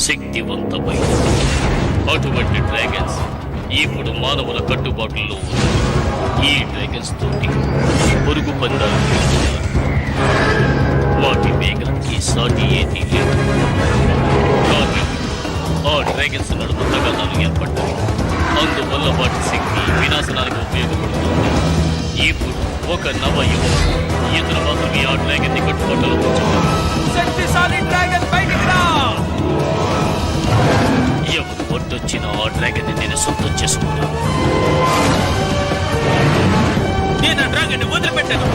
శక్తివంతమైన అటువంటి డ్రాగన్స్ ఇప్పుడు మానవుల కట్టుబాటులో ఉన్నాయి. ఈ డ్రాగన్స్ తోటి పొరుగు పందాలు గెలుస్తున్నారు. వాటి వేగంకి సాటి ఏదీ లేదు. కానీ ఆ డ్రాగన్స్ నడుమ తగాదాలు ఏర్పడ్డాయి. అందువల్ల వాటి శక్తి వినాశనానికి ఉపయోగపడుతుంది. ఇప్పుడు ఒక నవ యువకుడు ఇతను మాత్రమే ఆ డ్రాగన్ ని కట్టుబాటులో ఉంచుతారు. శక్తిశాలి డ్రాగన్ బయటికి రా! ఎవరు ఒడ్డొచ్చిన ఆ డ్రాగన్ ని నేను సొంతం చేసుకున్నాను. నేను ఆ డ్రాగన్ ని వదిలిపెట్టాను.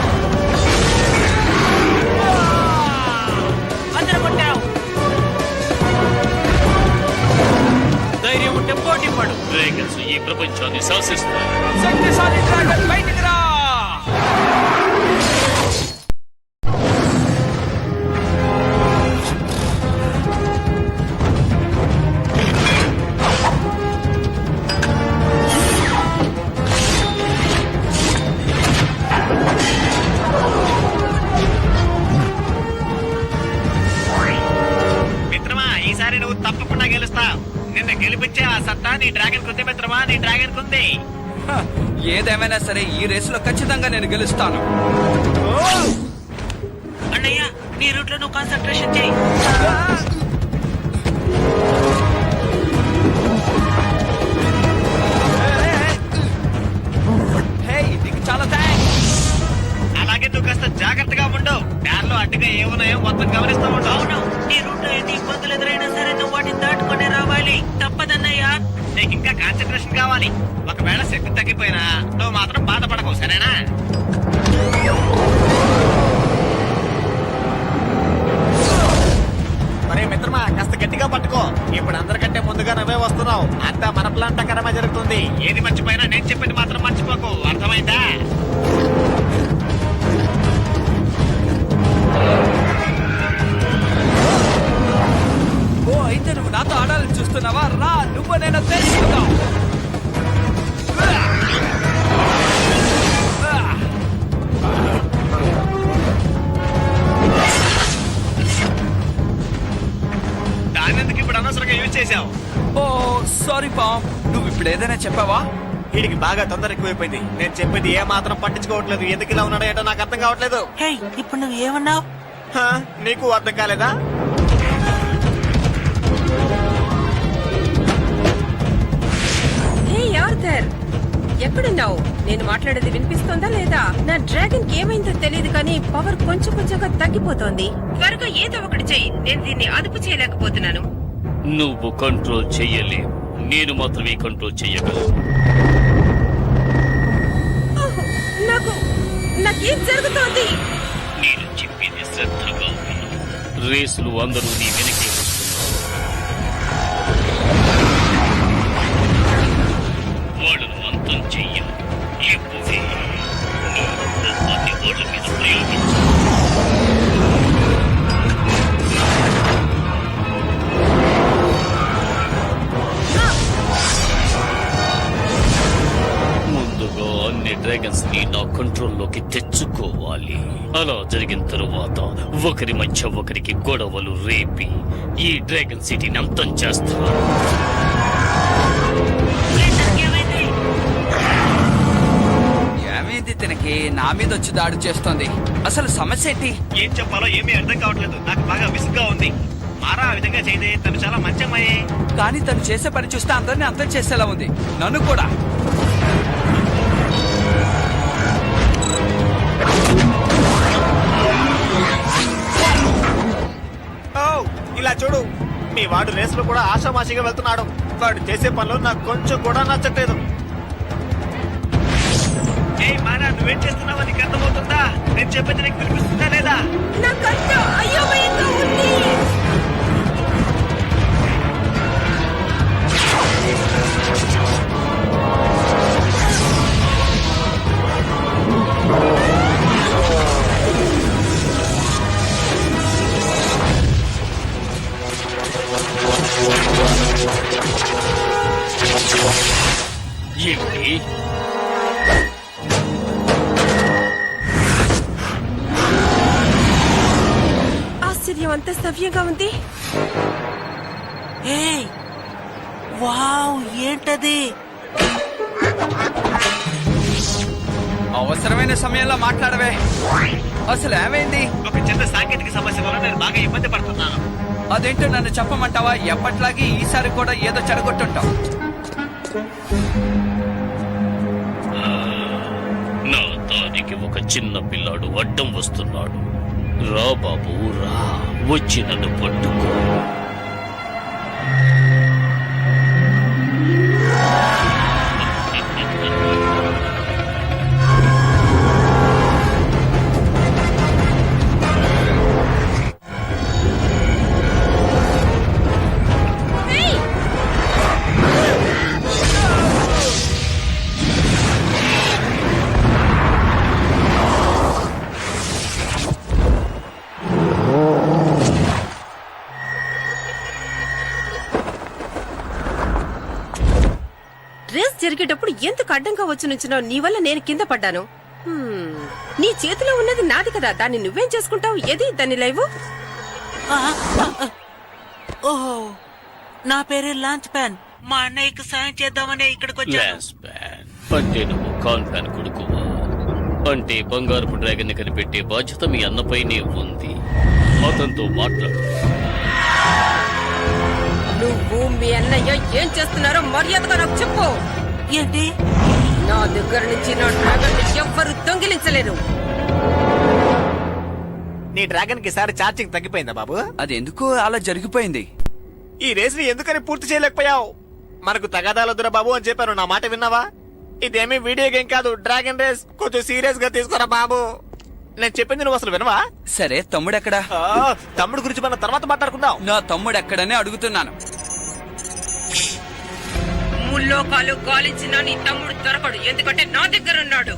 అందరూ కొట్టావు. ధైర్యం ఉంటే పోటీ పడు. డ్రాగన్స్ ఈ ప్రపంచాన్ని శాసిస్తాయి. శక్తిశాలి డ్రాగన్ బయటికి రా! ఈసారి నువ్వు తప్పకుండా గెలుస్తావు. నిన్న గెలిపించే ఆ సత్తా నీ డ్రాగన్ కుంది మిత్రమా, నీ డ్రాగన్ కుంది. ఏదేమైనా సరే ఈ రేసులో ఖచ్చితంగా నేను గెలుస్తాను. అన్నయ్య, నీ రూట్ లో నువ్వు కాన్సన్ట్రేషన్ చేయి. నీకు చాలా థ్యాంక్స్. అలాగే నువ్వు కాస్త జాగ్రత్తగా ఉండవు. దారిలో అడ్డుగా ఏమున్నాయో మొత్తం గమనిస్తూ ఉండవు. అవును, నీ రూట్ లో ఎన్ని ఇబ్బందులు ఎదురైనా సరే నువ్వు వాటిని దాటుకునే రావాలి. తప్పదన్నయ్యా. నీకు ఇంకా కాన్సన్ట్రేషన్ కావాలి. ఒకవేళ శక్తి తగ్గిపోయినా నువ్వు మాత్రం బాధపడకు, సరేనా? మరే మిత్రమా, కాస్త గట్టిగా పట్టుకో. ఇప్పుడు అందరికంటే ముందుగా నువ్వే వస్తున్నావు. అంతా మన ప్లాన్ ప్రకారమే జరుగుతుంది. ఏది మర్చిపోయినా నేను చెప్పేది మాత్రం మర్చిపోకు, అర్థమైందా? ఓ అయితే నువ్వు నాతో ఆడాలని చూస్తున్నావా? రా, నువ్వు నేను తెలుసుకుందాం. దానెందుకు ఇప్పుడు అనవసరంగా యూజ్ చేశావు? ఓ సారీ పామ్, నువ్వు ఇప్పుడు ఏదైనా చెప్పావా? వీడికి బాగా తొందర ఎక్కువైపోయింది. నేను చెప్పేది ఏ మాత్రం పట్టించుకోవట్లేదు. ఎందుకు ఇలా ఉన్నాడో ఏంటో నాకు అర్థం కావట్లేదు. ఇప్పుడు నువ్వు ఏమన్నావు? నీకు అర్థం కాలేదా? హే ఆర్థర్, ఎక్కడున్నావు? నేను మాట్లాడేది వినిపిస్తోందా లేదా? నా డ్రాగన్ కి ఏమైందో తెలియదు కానీ పవర్ కొంచెం కొంచెంగా తగ్గిపోతోంది. త్వరగా ఏదో ఒకటి చెయ్యి. నేను దీన్ని అదుపు చేయలేకపోతున్నాను. నువ్వు కంట్రోల్ చెయ్యలేవు, నేను మాత్రమే కంట్రోల్ చెయ్యగలను. నాకేం జరుగుతోంది? నేను చెప్పింది శ్రద్ధగా విను. రేసులు అందరూ నీ వెనకే వస్తున్నారు. వాళ్ళను అంతం చెయ్యను. లేకపోతే నీ కోపాన్ని వాళ్ళ మీద ప్రయోగించు. ముందుగా అన్ని డ్రాగన్స్ ని నా కంట్రోల్లోకి తెచ్చుకోవాలి. అలా జరిగిన తరువాత ఒకరి మధ్య ఒకరికి గొడవలు రేపి ఈ డ్రాగన్ సిటీని అంతం చేస్తాను. ఏమైంది తినకి? నా మీద వచ్చి దాడి చేస్తోంది. అసలు సమస్య ఏంటి? ఏం చెప్పాలో ఏమీ అర్థం కావట్లేదు. నాకు బాగా విసుగ్గా ఉంది. మారా ఆ విధంగా చేయదే. తను చాలా మంచి అమ్మాయే. కానీ తను చేసే పని చూస్తే అందరినీ అంతం చేసేలా ఉంది. నన్ను కూడా. ఇలా చూడు, మీ వాడు రేసులో కూడా ఆషామాషిగా వెళ్తున్నాడు. వాడు చేసే పనులు నాకు కొంచెం కూడా నచ్చట్లేదు. మారా, నువ్వేం చేస్తున్నావో నీకు అర్థమవుతుందా? నేను చెప్పేది నీకు వినిపిస్తుందా లేదా? నాకంతా అయోమయంగా ఉంది. ఏమిటి? ఆశ్చర్యం, అంత సవ్యంగా ఉంది. ఏయ్ వావ్ ఏంటది? అవసరమైన సమయంలో మాట్లాడవే. అసలు ఏమైంది? ఒక చిన్న సాంకేతిక సమస్య వల్ల నేను బాగా ఇబ్బంది పడుతున్నాను. అదేంటో నన్ను చెప్పమంటావా? ఎప్పట్లాగే ఈసారి కూడా ఏదో చెడగొట్టుంటావు. నా దానికి ఒక చిన్న పిల్లాడు అడ్డం వస్తున్నాడు. రా బాబు రా, వచ్చి నన్ను పట్టుకో. రేస్ జరిగేటప్పుడు ఎందుకు అడ్డంగా వచ్చి నుంచున్నావు? నీ వల్ల నేను కింద పడ్డాను. నీ చేతిలో ఉన్నది నాది కదా, దాన్ని నువ్వేం చేసుకుంటావు? ఏది దాన్ని లైవ్? ఓహో, నా పేరే లాంచ్ ప్యాన్. మా అన్నయ్యకు సాయం చేద్దామనే ఇక్కడికి వచ్చాను. లాన్స్ ప్యాన్ అంటే నువ్వు కాన్ ప్యాన్ కొడుకువా? అంటే బంగారపు డ్రాగన్ ని కనిపెట్టే బాధ్యత మీ అన్నపైనే ఉంది. అతనితో మాట్లాడు. నువ్వు మీ అన్నయ్య ఏం చేస్తున్నారో మర్యాదగా నాకు చెప్పు. ఏంటి? నా దగ్గర నుంచి నా డ్రాగన్ ఎవ్వరు దొంగిలించలేరు. నీ డ్రాగన్ కి సారి ఛార్జింగ్ తగ్గిపోయిందా బాబు? అది ఎందుకు అలా జరిగిపోయింది? ఈ రేస్ ని ఎందుకని పూర్తి చేయలేకపోయావు? మనకు తగాదాలొద్దురా బాబు అని చెప్పాను, నా మాట విన్నావా? ఇదేమీ వీడియో గేమ్ కాదు, డ్రాగన్ రేస్. కొంచెం సీరియస్ గా తీసుకోరా బాబు. నేను చెప్పింది నువ్వు అసలు వినవా? సరే, తమ్ముడెక్కడా? తమ్ముడు గురించి మనం తర్వాత మాట్లాడుకుందాం. నా తమ్ముడెక్కడనే అడుగుతున్నాను. ముల్లోకాలు గాలించిన నీ తమ్ముడు దొరకడు, ఎందుకంటే నా దగ్గర ఉన్నాడు.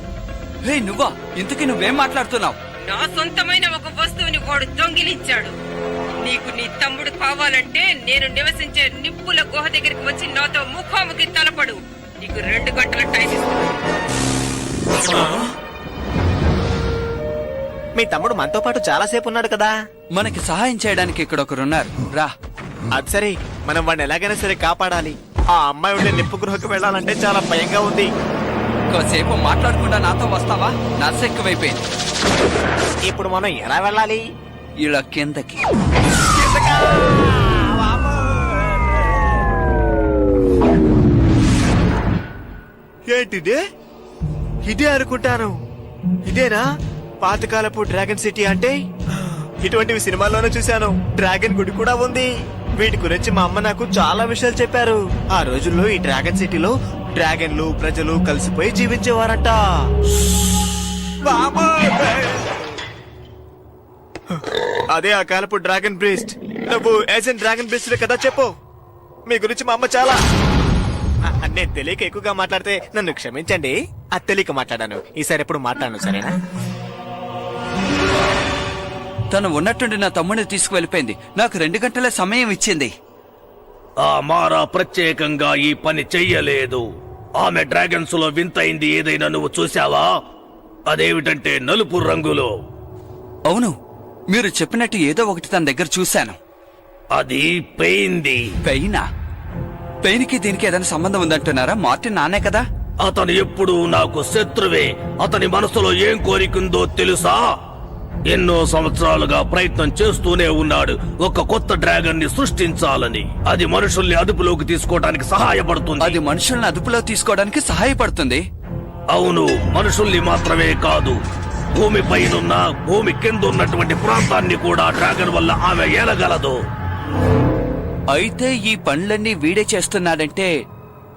హే నువ్వా? ఇంతకీ నువ్వేం మాట్లాడుతున్నావు? నా సొంతమైన ఒక వస్తువుని వాడు దొంగిలించాడు. నీకు నీ తమ్ముడు కావాలంటే నేను నివసించే నిప్పుల గుహ దగ్గరికి వచ్చి నాతో ముఖాముఖి తలపడు. నీకు 2 గంటల టైం ఇస్తాను. మీ తమ్ముడు మనతో పాటు చాలా సేపు ఉన్నాడు కదా. మనకి సహాయం చేయడానికి ఇక్కడ ఒకరున్నారు. రా. అది సరే, మనం వాడిని ఎలాగైనా సరే కాపాడాలి. ఆ అమ్మాయి ఉండే నిప్పు గృహకు వెళ్ళాలంటే చాలా భయంగా ఉంది. కాసేపు మాట్లాడకుండా నాతో వస్తావా? నర్సు ఎక్కువైపోయింది. ఇప్పుడు మనం ఎలా వెళ్ళాలి? ఇలా కిందకి. ఏంటిది? ఇదే అనుకుంటాను. ఇదేనా పాతకాలపు డ్రాగన్ సిటీ అంటే? ఇటువంటివి సినిమాల్లోనే చూశాను. డ్రాగన్ గుడి కూడా ఉంది. వీటి గురించి మా అమ్మ నాకు చాలా విషయాలు చెప్పారు. ఆ రోజుల్లో ఈ డ్రాగన్ సిటీలో డ్రాగన్లు ప్రజలు కలిసిపోయి జీవించేవారంట. అదే ఆ కాలపు డ్రాగన్ బ్రీస్ట్. నువ్వు ఏజెంట్ డ్రాగన్ బ్రీస్ట్ కదా? చెప్పు, మీ గురించి మా అమ్మ చాలా. నేను తెలియక ఎక్కువగా మాట్లాడితే నన్ను క్షమించండి. అది తెలియక మాట్లాడాను. ఈసారి ఎప్పుడు మాట్లాడను, సరేనా? తను ఉన్నట్టుండి నా తమ్ముడిని తీసుకువెళ్ళిపోయింది. నాకు 2 గంటల సమయం ఇచ్చింది. ఆ మారా ప్రత్యేకంగా ఈ పని చెయ్యలేదు. ఆమె డ్రాగన్స్ లో వింతైంది ఏదైనా నువ్వు చూసావా? అదేమిటంటే నలుపు రంగులో. అవును, మీరు చెప్పినట్టు ఏదో ఒకటి తన దగ్గర చూశాను. అది పెయింది. పెయినా? పెయిన్ కి దీనికి ఏదైనా సంబంధం ఉందంటున్నారా? మార్టిన్ నానే కదా? అతను ఎప్పుడూ నాకు శత్రువే. అతని మనసులో ఏం కోరికుందో తెలుసా? ఎన్నో సంవత్సరాలుగా ప్రయత్నం చేస్తూనే ఉన్నాడు ఒక కొత్త డ్రాగన్ ని సృష్టించాలని. అది మనుషుల్ని అదుపులోకి తీసుకోవడానికి సహాయపడుతుంది. అది మనుషుల్ని అదుపులో తీసుకోవడానికి సహాయపడుతుంది. అవును, మనుషుల్ని మాత్రమే కాదు, భూమి పైనున్న భూమి కింద ఉన్నటువంటి ప్రాంతాన్ని కూడా డ్రాగన్ వల్ల ఆమె ఏలగలదు. అయితే ఈ పనులన్నీ వీడే చేస్తున్నాడంటే,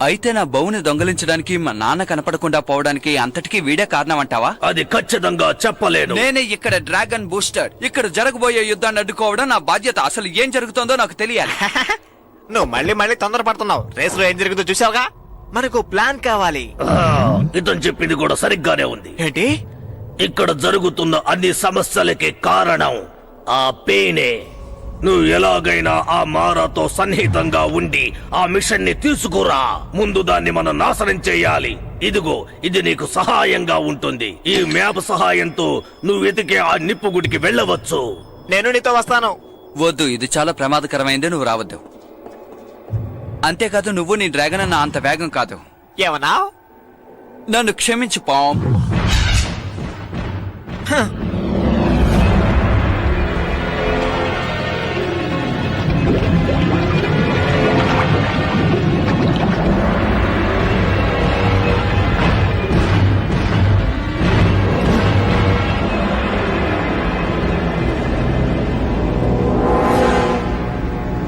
అయితే నా బౌని దొంగలించడానికి మా నాన్న కనపడకుండా పోవడానికి అంతటికీ వీడే కారణం అంటావా? అది ఖచ్చితంగా చెప్పలేను. నేనే ఇక్కడ డ్రాగన్ బూస్టర్. ఇక్కడ జరగబోయే యుద్ధాన్ని అడ్డుకోవడం నా బాధ్యత. అసలు ఏం జరుగుతుందో నాకు తెలియాలి. నువ్వు మళ్ళీ తొందరపడుతున్నావు. రేస్ లో ఏం జరుగుతుందో చూసావుగా. మనకు ప్లాన్ కావాలి. ఇతను చెప్పింది కూడా సరిగ్గానే ఉంది. ఏంటి? ఇక్కడ జరుగుతున్న అన్ని సమస్యలకి కారణం ఆ పెయినే. నువ్వు ఎలాగైనా ఆ మారాతో సన్నిహితంగా ఉండి ఆ మిషన్ ని తీసుకురా. ముందు దాన్ని మనం నాశనం చేయాలి. ఇదిగో, ఇది నీకు సహాయంగా ఉంటుంది. ఈ మ్యాప్ సహాయంతో నువ్వు వెతికే ఆ నిప్పు గుడికి వెళ్ళవచ్చు. నేను నీతో వస్తాను. వద్దు, ఇది చాలా ప్రమాదకరమైంది. నువ్వు రావద్దు. అంతేకాదు నువ్వు నీ డ్రాగన్ అన్న అంత వేగం కాదు. ఏమన్నా? నన్ను క్షమించు పామ్.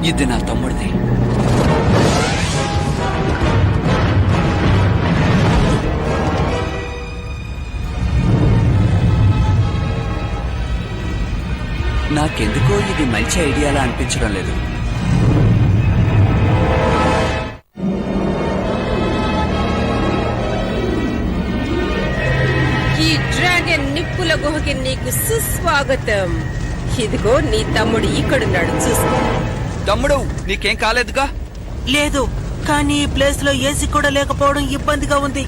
ఇది నా తమ్ముడిది. నాకెందుకో ఇది మంచి ఐడియాలా అనిపించడం లేదు. ఈ డ్రాగన్ నిప్పుల గుహకి నీకు సుస్వాగతం. ఇదిగో నీ తమ్ముడు ఇక్కడున్నాడు, చూసుకో. తమ్ముడు నీకేం కాలేదుగా? లేదు, కానీ ఈ ప్లేస్ లో ఏసీ కూడా లేకపోవడం ఇబ్బందిగా ఉంది.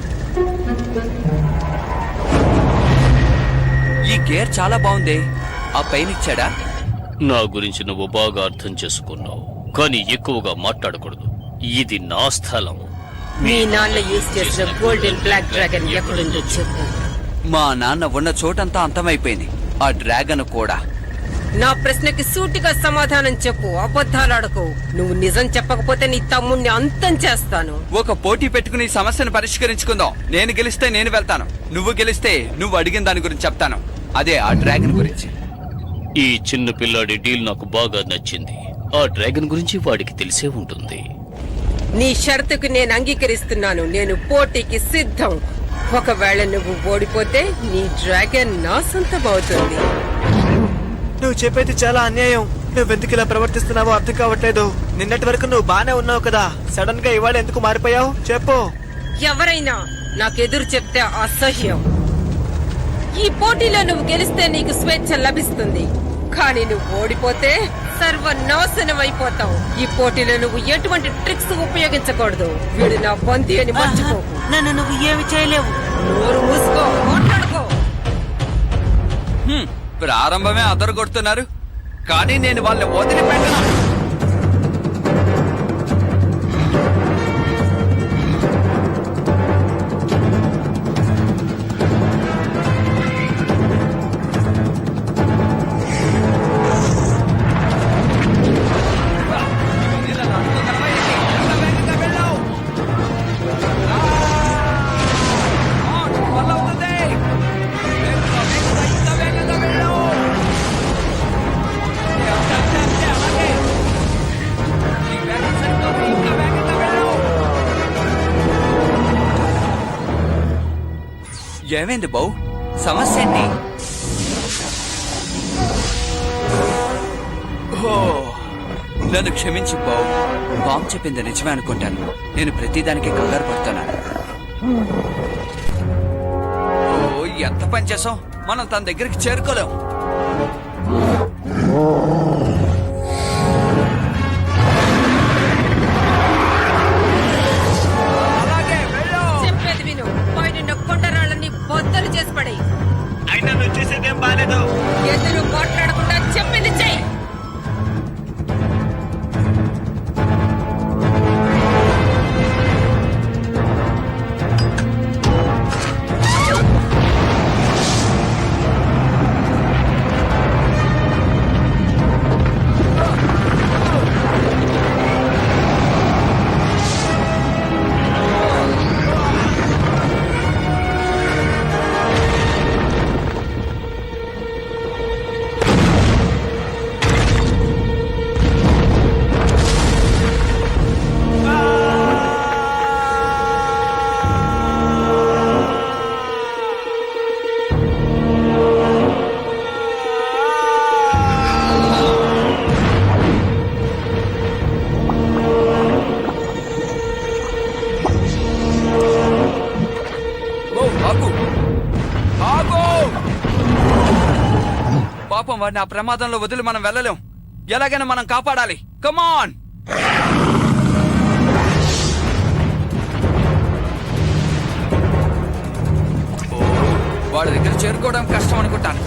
ఈ గేర్ చాలా బాగుంది. ఆ పైన ఇచ్చాడా? నా గురించి నువ్వు బాగా అర్థం చేసుకున్నావు, కానీ ఎక్కువగా మాట్లాడకూడదు. ఇది నా స్థలం. మీ నాన్న యూజ్ చేసిన గోల్డెన్ బ్లాక్ డ్రాగన్ ఎక్కడుందో చెప్పు. మా నాన్న ఉన్న చోటంతా అంతమైపోయింది. ఆ డ్రాగన్ కూడా. నా ప్రశ్నకి సూటిగా సమాధానం చెప్పు, అబద్ధాలాడకు. నువ్వు నిజం చెప్పకపోతే నీ తమ్ముణ్ణి అంతం చేస్తాను. ఒక పోటీ పెట్టుకుని ఈ సమస్యను పరిష్కరించుకుందాం. నేను గెలిస్తే నేను వెళ్తాను, నువ్వు గెలిస్తే నువ్వు అడిగిన దాని గురించి చెప్తాను. అదే ఆ డ్రాగన్ గురించి. ఈ చిన్న పిల్లాడి డీల్ నాకు బాగా నచ్చింది. ఆ డ్రాగన్ గురించి వాడికి తెలిసే ఉంటుంది. నీ షరతుకు నేను అంగీకరిస్తున్నాను. నేను పోటీకి సిద్ధం. ఒకవేళ నువ్వు ఓడిపోతే నీ డ్రాగన్ నా సొంతం అవుతుంది. నువ్వు చెప్పేది చాలా అన్యాయం. నువ్వెందుకు ఇలా ప్రవర్తిస్తున్నావో అర్థం కావట్లేదు. నిన్నటి వరకు నువ్వు బానే ఉన్నావు కదా, సడన్ గా ఇవాళ ఎందుకు మారిపోయావు చెప్పు. ఎవరైనా నాకెదురు చెప్తే అసహ్యం. ఈ పోటీలో నువ్వు గెలిస్తే నీకు స్వేచ్ఛ లభిస్తుంది, కానీ నువ్వు ఓడిపోతే సర్వనాశనం అయిపోతావు. ఈ పోటీలో నువ్వు ఎటువంటి ట్రిక్స్ ఉపయోగించకూడదు. వీడు నా బంతి అని మర్చిపో. నన్ను నువ్వు ఏమి చేయలేవు. నోరు మూసుకో, మాట్లాడుకో. ప్రారంభమే అదరగొడుతున్నారు, కానీ నేను వాళ్ళని వదిలిపెట్టను. ఏమైంది బావు? సమస్య ఏంటి? నన్ను క్షమించు బావు. బాంబు చెప్పింది నిజమే అనుకుంటాను. నేను ప్రతిదానికి కంగారు పడుతున్నాను. ఎంత పని చేసాం, మనం తన దగ్గరికి చేరుకోలేం. చెప్పేది విను. పైన కొండరాళ్ళని బద్దలు చేసి పడేయ్. అయినా నువ్వు చేసేదేం బాలేదు. ఎదురు మాట్లాడకుండా చెప్పింది చెయ్యి. పాపం వాడిని ఆ ప్రమాదంలో వదిలి మనం వెళ్ళలేం. ఎలాగైనా మనం కాపాడాలి. కమాన్. వాడి దగ్గర చేరుకోవడం కష్టం అనుకుంటాను.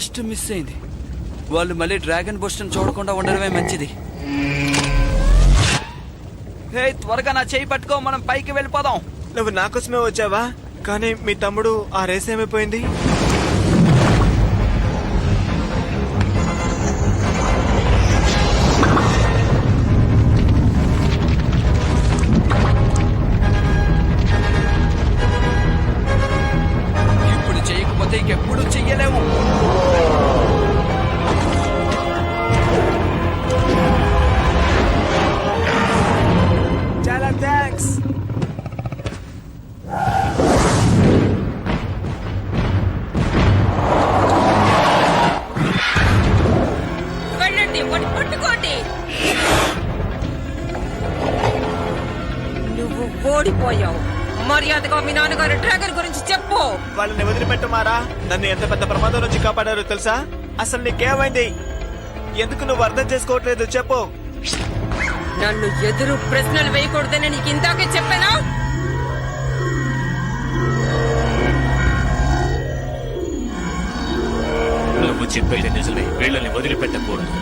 జస్ట్ మిస్ అయింది. వాళ్ళు మళ్ళీ డ్రాగన్ బుస్ట్ చూడకుండా ఉండడమే మంచిది. హే, త్వరగా నా చేయి పట్టుకో, మనం పైకి వెళ్ళిపోదాం. నువ్వు నా కోసమే వచ్చావా? కానీ మీ తమ్ముడు ఆ రేస్ ఏమైపోయింది? ఇప్పుడు చేయకపోతే ఇంకెప్పుడు చెయ్యలేము. చాలా థ్యాంక్స్. వెళ్ళండి, వాడిని పట్టుకోండి. నువ్వు ఓడిపోయావు. మర్యాదగా మీ నాన్నగారు డ్రాగన్ గురించి చెప్పు. వాళ్ళని వదిలిపెట్టమారా. నన్ను ఎంత పెద్ద ప్రమాదం నుంచి కాపాడారో తెలుసా? అసలు నీకేమైంది? ఎందుకు నువ్వు అర్థం చేసుకోవట్లేదు? చెప్పు. నన్ను ఎదురు ప్రశ్నలు వేయకూడదని నీకు ఇందాకే చెప్పానా? నువ్వు చెప్పేది నిజమే, వీళ్ళని వదిలిపెట్టకూడదు.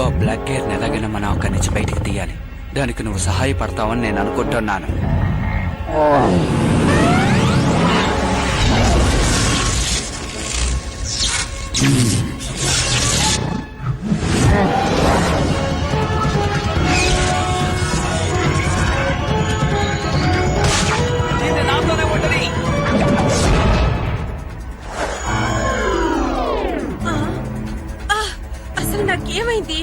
ఓ బ్లాక్ గేర్ ఎలాగైనా మనం అక్కడి నుంచి బయటికి తీయాలి. దానికి నువ్వు సహాయపడతావని నేను అనుకుంటున్నాను. దీన్ని నాతోనే ఉండని. అసలు నాకేమైంది?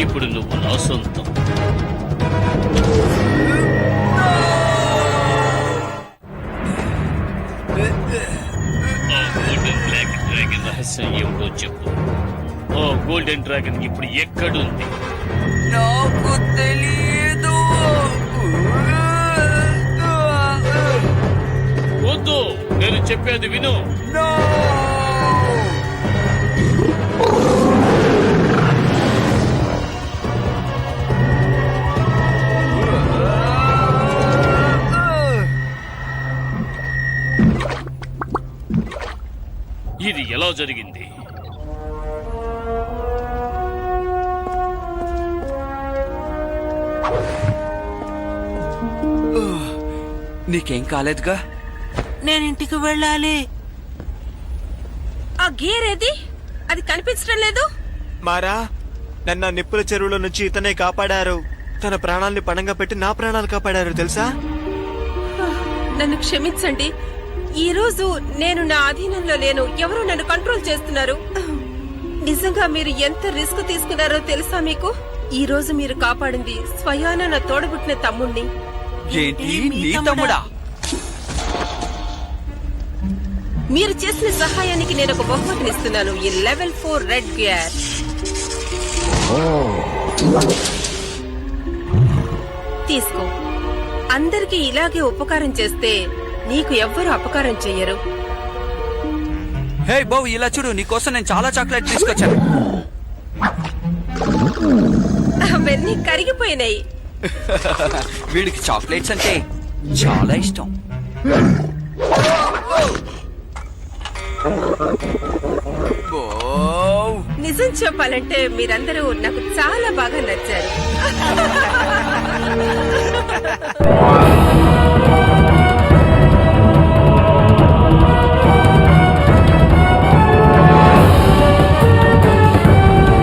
ఇప్పుడు నువ్వు నా సొంతం. ఆ గోల్డెన్ బ్లాక్ డ్రాగన్ రహస్యం ఏమిటో చెప్పు. ఆ గోల్డెన్ డ్రాగన్ ఇప్పుడు ఎక్కడుంది? నాకు తెలియదు. వద్దు, నేను చెప్పేది విను. No! ఇది ఎలా జరిగింది? నీకేం కాలేదుగా? నేనింటికి వెళ్ళాలి. ఆ గేర్ ఏది? అది కనిపించడం లేదు. మారా, నన్ను ఆ నిప్పుల చెరువులో నుంచి ఇతనే కాపాడారు. తన ప్రాణాల్ని పణంగా పెట్టి నా ప్రాణాలు కాపాడారు తెలుసా? నన్ను క్షమించండి. ఈ రోజు నేను నా అధీనంలో లేను. ఎవరో నన్ను కంట్రోల్ చేస్తున్నారు. నిజంగా మీరు ఎంత రిస్క్ తీసుకున్నారో తెలుసా మీకు? ఈ రోజు మీరు కాపాడింది స్వయాన నా తోడబుట్టిన తమ్ముణ్ణి. ఏంటి, నీ తమ్ముడా? మీరు చేసిన సహాయానికి నేను ఒక బహుమతినిస్తున్నాను. ఈ లెవెల్ 4 రెడ్ గేర్. తీసుకో. అందరికీ ఇలాగే ఉపకారం చేస్తే నీకు ఎవ్వరూ అపకారం చెయ్యరు. హే బావు, ఇలా చూడు, నీకోసం నేను చాలా చాక్లెట్ తీసుకొచ్చాను. అవన్నీ కరిగిపోయినాయి. వీడికి చాక్లెట్స్ అంటే చాలా ఇష్టం. నిజం చెప్పాలంటే మీరందరూ నాకు చాలా బాగా నచ్చారు.